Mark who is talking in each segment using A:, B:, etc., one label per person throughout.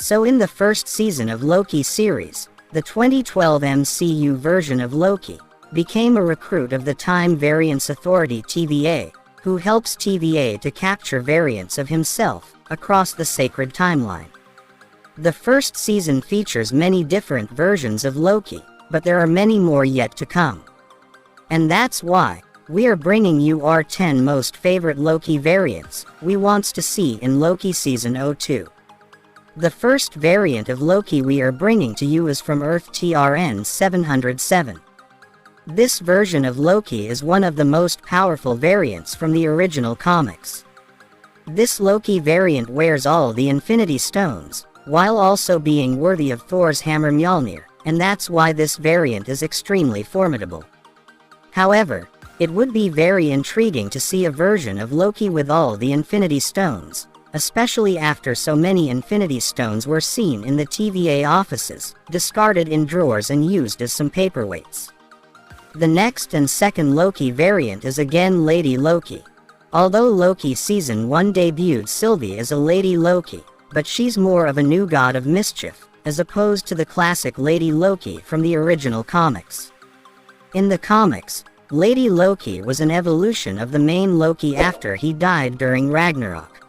A: So in the first season of Loki series, the 2012 MCU version of Loki became a recruit of the Time Variance Authority TVA, who helps TVA to capture variants of himself across the sacred timeline. The first season features many different versions of Loki, but there are many more yet to come. And that's why we are bringing you our 10 most favorite Loki variants we wants to see in Loki Season 02. The first variant of Loki we are bringing to you is from Earth TRN 707. This version of Loki is one of the most powerful variants from the original comics. This Loki variant wears all the Infinity Stones, while also being worthy of Thor's hammer Mjolnir, and that's why this variant is extremely formidable. However, it would be very intriguing to see a version of Loki with all the Infinity Stones, especially after so many Infinity Stones were seen in the TVA offices, discarded in drawers and used as some paperweights. The next and second Loki variant is again Lady Loki. Although Loki Season 1 debuted Sylvie as a Lady Loki, but she's more of a new god of mischief, as opposed to the classic Lady Loki from the original comics. In the comics, Lady Loki was an evolution of the main Loki after he died during Ragnarok.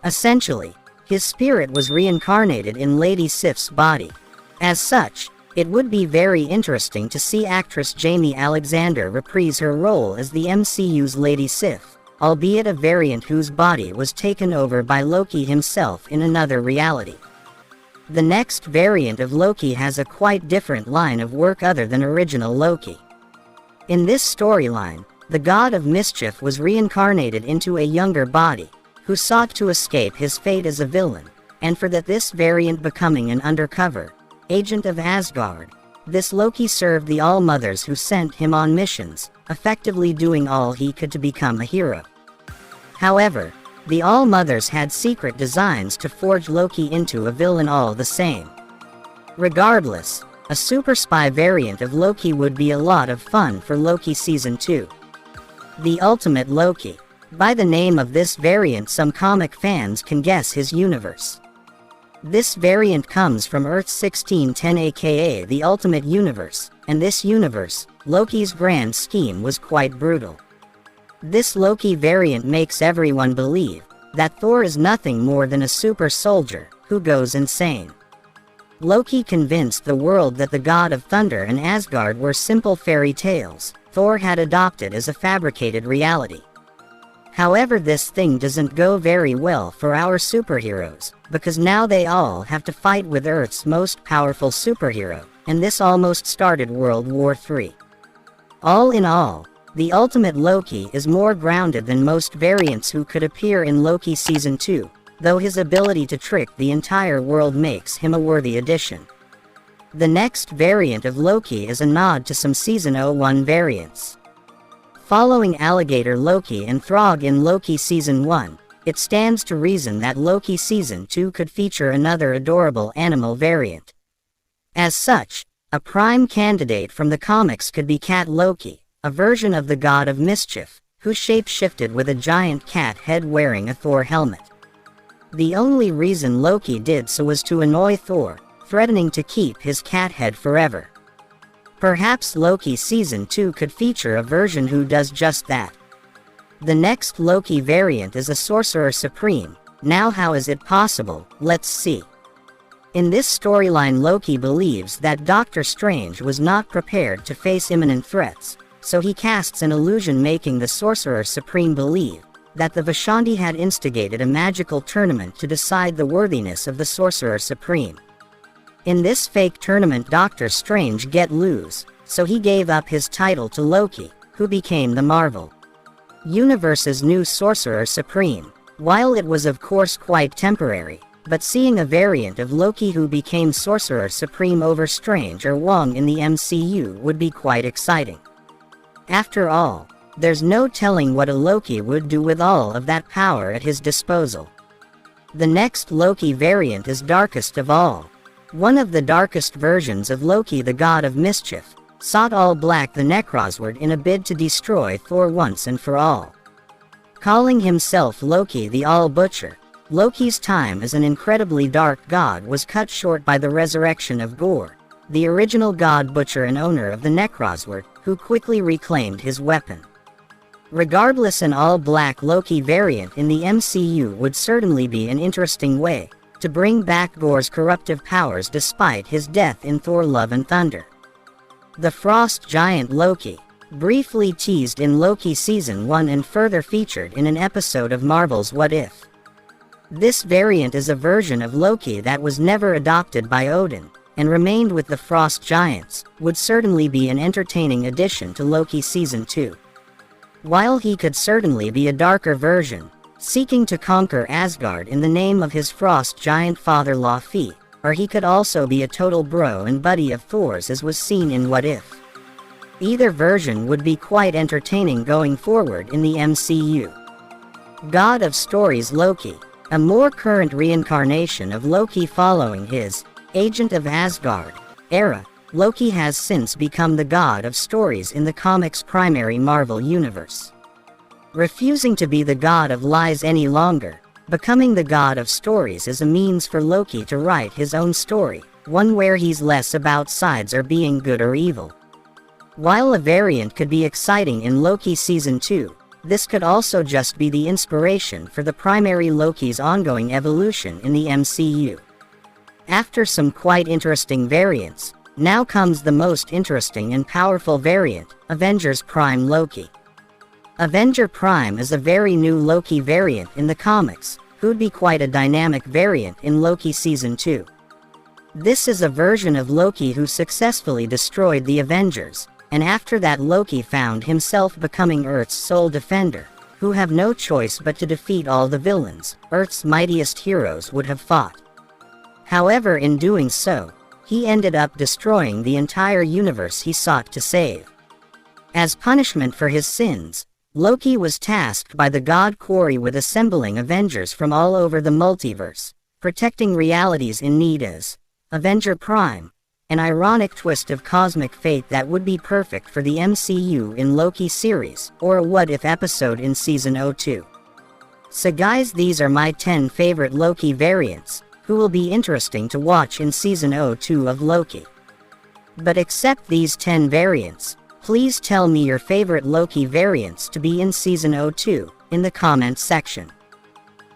A: Essentially, his spirit was reincarnated in Lady Sif's body. As such, it would be very interesting to see actress Jamie Alexander reprise her role as the MCU's Lady Sif, albeit a variant whose body was taken over by Loki himself in another reality. The next variant of Loki has a quite different line of work other than original Loki. In this storyline, the god of mischief was reincarnated into a younger body, who sought to escape his fate as a villain, and for that this variant becoming an undercover agent of Asgard. This Loki served the All-Mothers who sent him on missions, effectively doing all he could to become a hero. However, the All-Mothers had secret designs to forge Loki into a villain all the same. Regardless, a super spy variant of Loki would be a lot of fun for Loki Season 2. The Ultimate Loki. By the name of this variant, some comic fans can guess his universe. This variant comes from Earth 1610, aka the Ultimate Universe, and this universe, Loki's grand scheme was quite brutal. This Loki variant makes everyone believe that Thor is nothing more than a super soldier who goes insane. Loki convinced the world that the god of thunder and Asgard were simple fairy tales Thor had adopted as a fabricated reality. However, this thing doesn't go very well for our superheroes, because now they all have to fight with Earth's most powerful superhero, and this almost started World War III. All in all, the Ultimate Loki is more grounded than most variants who could appear in Loki Season 2, though his ability to trick the entire world makes him a worthy addition. The next variant of Loki is a nod to some Season 01 variants. Following Alligator Loki and Throg in Loki Season 1, it stands to reason that Loki Season 2 could feature another adorable animal variant. As such, a prime candidate from the comics could be Cat Loki, a version of the god of mischief, who shape-shifted with a giant cat head wearing a Thor helmet. The only reason Loki did so was to annoy Thor, threatening to keep his cat head forever. Perhaps Loki Season 2 could feature a version who does just that. The next Loki variant is a Sorcerer Supreme. Now how is it possible? Let's see. In this storyline, Loki believes that Doctor Strange was not prepared to face imminent threats, so he casts an illusion making the Sorcerer Supreme believe that the Vishanti had instigated a magical tournament to decide the worthiness of the Sorcerer Supreme. In this fake tournament, Doctor Strange get lose, so he gave up his title to Loki, who became the Marvel Universe's new Sorcerer Supreme. While it was of course quite temporary, but seeing a variant of Loki who became Sorcerer Supreme over Strange or Wong in the MCU would be quite exciting. After all, there's no telling what a Loki would do with all of that power at his disposal. The next Loki variant is Darkest of All. One of the darkest versions of Loki, the god of mischief, sought all black the Necrosword in a bid to destroy Thor once and for all. Calling himself Loki the All-Butcher, Loki's time as an incredibly dark god was cut short by the resurrection of Gore, the original god butcher and owner of the Necrosword, who quickly reclaimed his weapon. Regardless, an all-black Loki variant in the MCU would certainly be an interesting way to bring back Gore's corruptive powers despite his death in Thor: Love and Thunder. The Frost Giant Loki, briefly teased in Loki Season 1 and further featured in an episode of Marvel's What If. This variant is a version of Loki that was never adopted by Odin, and remained with the Frost Giants, would certainly be an entertaining addition to Loki Season 2. While he could certainly be a darker version, seeking to conquer Asgard in the name of his frost giant father Loki, or he could also be a total bro and buddy of Thor's as was seen in What If. Either version would be quite entertaining going forward in the MCU. God of Stories Loki, a more current reincarnation of Loki following his Agent of Asgard era. Loki has since become the god of stories in the comics' primary Marvel universe. Refusing to be the god of lies any longer, becoming the god of stories is a means for Loki to write his own story, one where he's less about sides or being good or evil. While a variant could be exciting in Loki Season 2, this could also just be the inspiration for the primary Loki's ongoing evolution in the MCU. After some quite interesting variants, now comes the most interesting and powerful variant, Avengers Prime Loki. Avenger Prime is a very new Loki variant in the comics, who'd be quite a dynamic variant in Loki Season 2. This is a version of Loki who successfully destroyed the Avengers, and after that Loki found himself becoming Earth's sole defender, who have no choice but to defeat all the villains Earth's mightiest heroes would have fought. However, in doing so, he ended up destroying the entire universe he sought to save. As punishment for his sins, Loki was tasked by the god Quarry with assembling Avengers from all over the multiverse, protecting realities in need as Avenger Prime, an ironic twist of cosmic fate that would be perfect for the MCU in Loki series, or a what-if episode in Season 02. So guys, these are my 10 favorite Loki variants, who will be interesting to watch in Season 02 of Loki. But except these 10 variants, please tell me your favorite Loki variants to be in Season 02, in the comments section.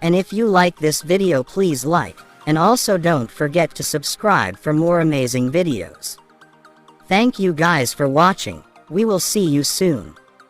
A: And if you like this video, please like, and also don't forget to subscribe for more amazing videos. Thank you guys for watching, we will see you soon.